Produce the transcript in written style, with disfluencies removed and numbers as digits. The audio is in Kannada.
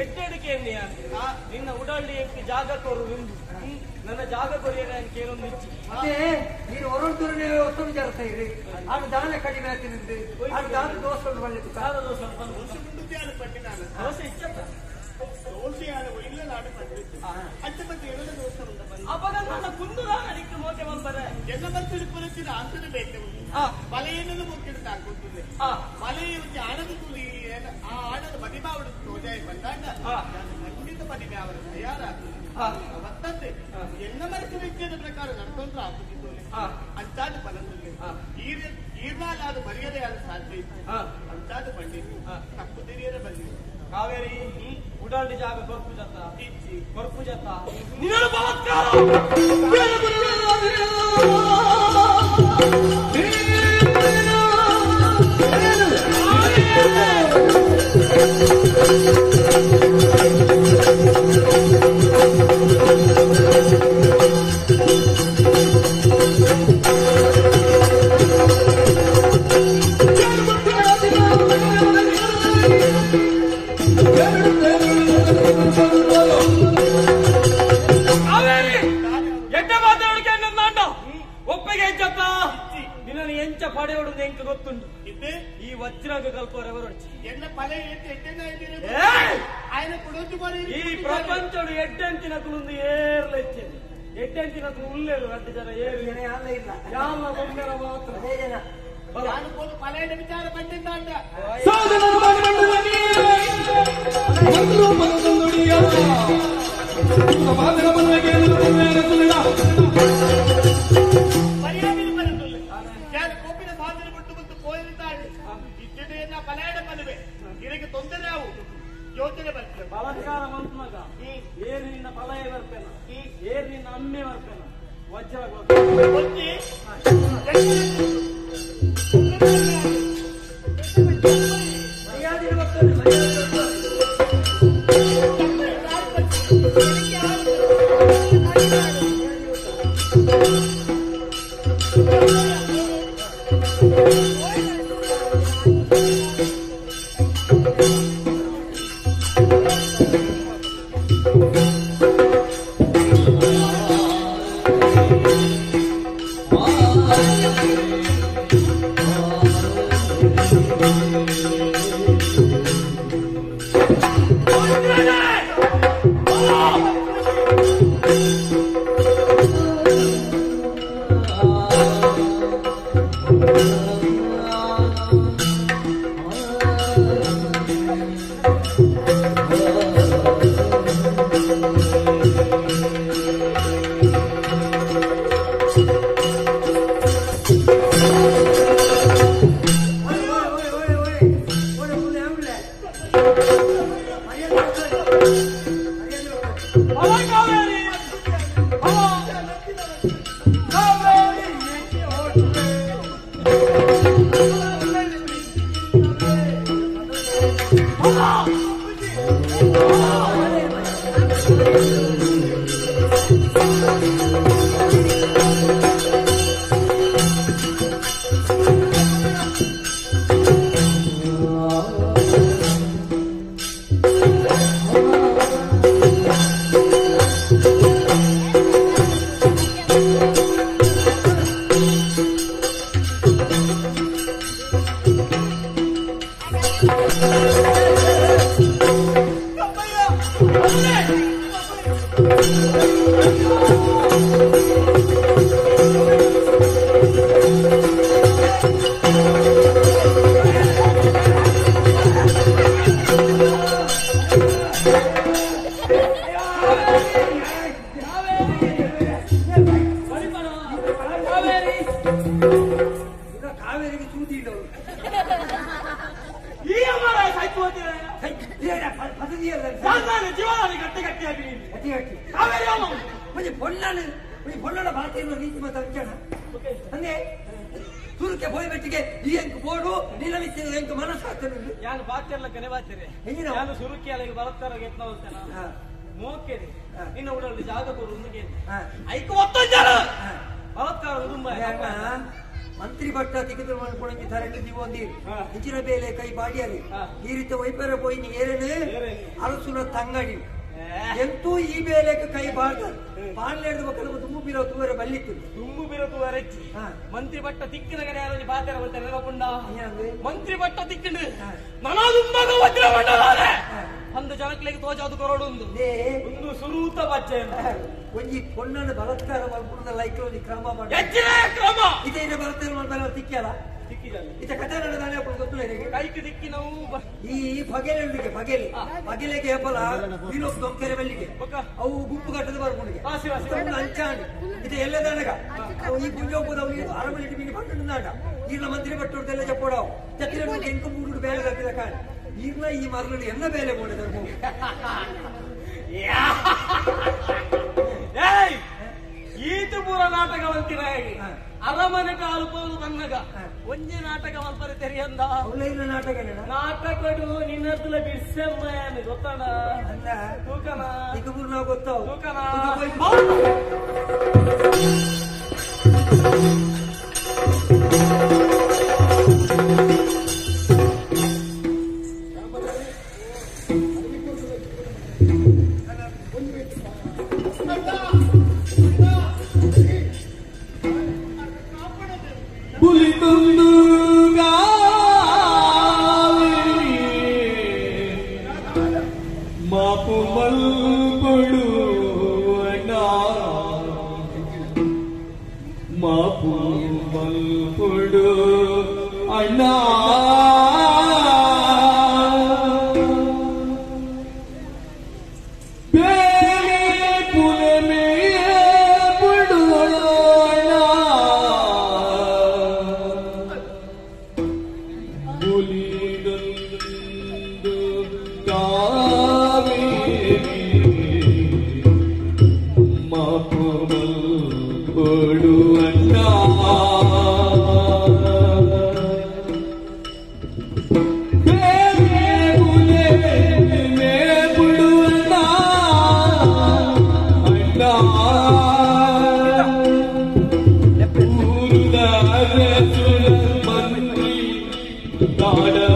ಎಡ್ಡೆಡಿಕೆ ನಿನ್ನ ಉಡಾಳಿ ಜಾಗ ಕೊರು ನನ್ನ ಜಾಗ ಕೊರಿಯಲ್ಲ ಕೇಳೊಂದು ಇಚ್ಚಿ ಮತ್ತೆ ನೀನು ಹೊರಟೂರನೇ ಹೊತ್ತು ವಿಚಾರಿಸ್ತಾ ಇರಿ ಅದು ದಾನ ಕಡಿಮೆ ಆಗ್ತಿದೆ ಅದು ದಾನ ದೋಷ ಉಂಟು ಮಾಡಲಿಕ್ಕೆ ದಾನ ದೋಷ ದೋಸೆ ಇಚ್ಚ ಅವಾಗ ನನ್ನ ಕುಂದು ಅಡಿಕೆ ಮೋಕೆ ಬಂದರೆ ಎಲ್ಲ ಬರ್ತಿರುತ್ತಿನ ಆಂತನ ಬೇಕು ಮಲೆಯನ್ನು ಮುಖ್ಯದ ಹಾಕುತ್ತದೆ ಮಲೆಯಲ್ಲಿ ಆಣದ ತುಳಿ ಆ ಆಣದ ಮದಿಮಾವಡ ತೋಜಾಯ ಬಂದಾಗ ಖಂಡಿತ ಮದಿಮಾವಡ ತಯಾರಾಗ್ತದೆ ಮತ್ತಂತೆ ಎಲ್ಲ ಮರೆತು ವ್ಯಕ್ತಿಯ ಪ್ರಕಾರ ನಡ್ಕೊಂಡ್ರೆ ಆಗುತ್ತಿದ್ದು ಅಂತಾದ ಬಲದಲ್ಲಿ ಈರ್ನಾಲಾದ ಮರ್ಯಾದೆಯಾದ ಸಾಧ್ಯ ಇತ್ತು ಅಂತಾದ ಬಂದಿತ್ತು ತಪ್ಪು ತಿರಿಯರ ಬಂದಿತ್ತು ಕಾವೇರಿ ಉಡಾಡಿ ಜಾಗ ಕೊರ್ಪು ಜತ್ತ ಕೊರ್ಪು ಜತ್ತ ಎಂಚ ಪಡೆ ಹೊಡೆದು ಎಂಕ ಗೊತ್ತುಂಟು ಈ ವಜ್ರಾಗ ಕಲ್ಪವರೆವರು ಎಲ್ಲ ಪಡೆ ಈ ಪ್ರಪಂಚ ಎಡ್ಡೆಂತಿನ ಕುಲೊಂದು ಏರ್ಲ ಹೆಚ್ಚೇನೆ ಎಡ್ಡೆಂತಿನ ಉಲ್ಲೇರು 2 ಜನ ಏರು ಅಲ್ಲ ಇಲ್ಲ ಯಾವ ಬೊಮ್ಮೆರ ಮಾತ್ರ ಅದೇ ಜನ ಪಲೆಯ ವಿಚಾರ ಬಂದಿದ್ದ ಕೋಪಿನ ಸಾಧನೆ ಬಿಟ್ಟು ಬಂದು ಹೋಗಿದ್ದಾಳೆ ಇದ್ದೆಯನ್ನ ಪಲಾಯನ ಮದುವೆ ಇದಕ್ಕೆ ತೊಂದರೆ ಅವು ಯೋಚನೆ ಬರ್ತದೆ ಬಲತ್ಕಾರ ಮಂತ್ಮಗ ಏರಿನ ಪಲಯ ಬರ್ತೇನ ಏರಿನ ಅಮ್ಮೆ ಬರ್ತೇನ ವಜ್ರ ಮರ್ಯಾದೆ ಬರ್ತದೆ ಮರ್ಯಾದೆ ಕಾವೇರಿಗೆ ಸೂತಿ ಇದ್ದವರು ಜೀವನ ಗಟ್ಟಿ ಗಟ್ಟಿಯಾಗಿ பொண்ணோட பாத்தியம் நீதி மத்தம் ಅಂದ್ರೆ ತುರುಕೆ ಹೋಯ್ಬಟ್ಟಿಗೆ ಈ ಎಂಕ್ ಬೋಡು ನಿಲವಿಸಿ ಎಂಕ್ ಮನಸ್ಸಾಗ್ತದೆ ಯಾನು ಬಾತಿರ್ಲ ಕನೆ ಬಾತಿರೆ ಯಾನು ಸುರುಕಿ ಅಲ್ಲಿಗೆ ಬಲತ್ಕಾರ ಎತ್ನ ಹೋಗ್ತಾನ ಮೋಕೆರಿ ನಿನ್ನ ಉಡಲ್ಲಿ ಜಾಗ ಕೊಡು ಐಕು ಒತ್ತೊಂದು ಜನ ಬಲತ್ಕಾರ ಉದುಂಬ ಮಂತ್ರಿ ಭಟ್ಟ ತಿಕ್ಕಿದ್ರು ಮಾಡ್ಕೊಂಡು ತರಕ್ಕೆ ನೀವು ಒಂದಿ ಹೆಚ್ಚಿನ ಬೇಲೆ ಕೈ ಬಾಡಿಯಲ್ಲಿ ಈ ರೀತಿ ವೈಪರ ಪೋಯಿ ಏರೇನು ಅರಸುನ ತಂಗಡಿ ಎಂತೂ ಈ ಬೇಲೆಗೆ ಕೈ ಬಾಡ ಬಾಡ್ಲೇಡ್ದು ಮಕ್ಕಳು ದುಮ್ಮು ಬೀರೋ ತೂವರೆ ಬಲ್ಲಿತ್ತು ದುಮ್ಮು ಬೀರೋ ತೂವರೆ ಮಂತ್ರಿ ಭಟ್ಟ ತಿಕ್ಕಿನ ಕಡೆ ಯಾರು ಬಾತರ ಬರ್ತಾರೆ ನೆನಪುಂಡ ಮಂತ್ರಿ ಭಟ್ಟ ತಿಕ್ಕಿಂಡು ನನಾ ದುಂಬಾಗ ವಜ್ರ ಬಂಡಲಾರೆ ಒಂದು ಜನಕ್ಕೆ ತೋಜಾದು ಕೊರೋಡು ಒಂದು ಸುರೂತ ಬಚ್ಚೆ ಒಂಜಿ ಪೊಣ್ಣನ್ನು ಬಲಾತ್ಕಾರ ಮಾಡ್ಬಿಡುದ ಲೈಕ್ ಒಂದು ಕ್ರಮ ಮಾಡಿ ಕ್ರಮ ಇದೇ ಬಲಾತ್ಕಾರ ಮಾಡ್ಬಾರ ತಿಕ್ಕಿಯಲ್ಲ ಇತ ಕಥೆ ನಡೆದಾನೆ ಗೊತ್ತು ಕೈಗೆ ದಿಕ್ಕಿ ನಾವು ಈ ಬಗೆಲೆ ಬಗೆಲೆಗೆ ಹೆಬ್ಬಲ ಇನ್ನೊಬ್ಬ ದೊಂಕೆರೆ ಬೆಲ್ಲಿಗೆ ಅವು ಗುಂಪು ಕಟ್ಟದ ಬರ್ಕೊಂಡು ಅಂಚಾಂಡು ಇದು ಎಲ್ಲದನಗ ಅವು ಈ ಪುಂಜೋಪದ ಅರಮನೆ ಮೀನು ಪಟ್ಟುಂದಾಂಡ ಈರ್ನ ಮಂತ್ರಿ ಪಟ್ಟುಡ್ದೆಲ್ಲ ಚಪ್ಪೋಡವು ಚಕ್ರ ಎಂಟು ಮೂರು ಬೇಲೆ ಹಾಕಿದ ಕಾಣ ಈರ್ನ ಈ ಮರಳು ಎಲ್ಲ ಬೇಲೆ ಮಾಡಿದ್ರು ಈತು ಪೂರ ನಾಟಕ ಅಂತೀರ ಅರಮನೆ ಕಾಲು ಪೋದು ತನ್ನಗ ಒಂಜಿ ನಾಟಕ ಮಲ್ಪರೆ ತೆರಿಯಂದ ನಾಟಕ ನಾಟಕಡು ನಿನ್ನத்துல ಬಿಡ್ಸಮ್ಮ ಗೊತ್ತಾಡ ತೂಕನ ಈಗ ನಾವು ಗೊತ್ತಾವು ತೂಕನ ಮಾಪು ಮಲ್ಪಡು ಅಣ್ಣ ಮಾಪು ಮಲ್ಪಡು ಅಣ್ಣ God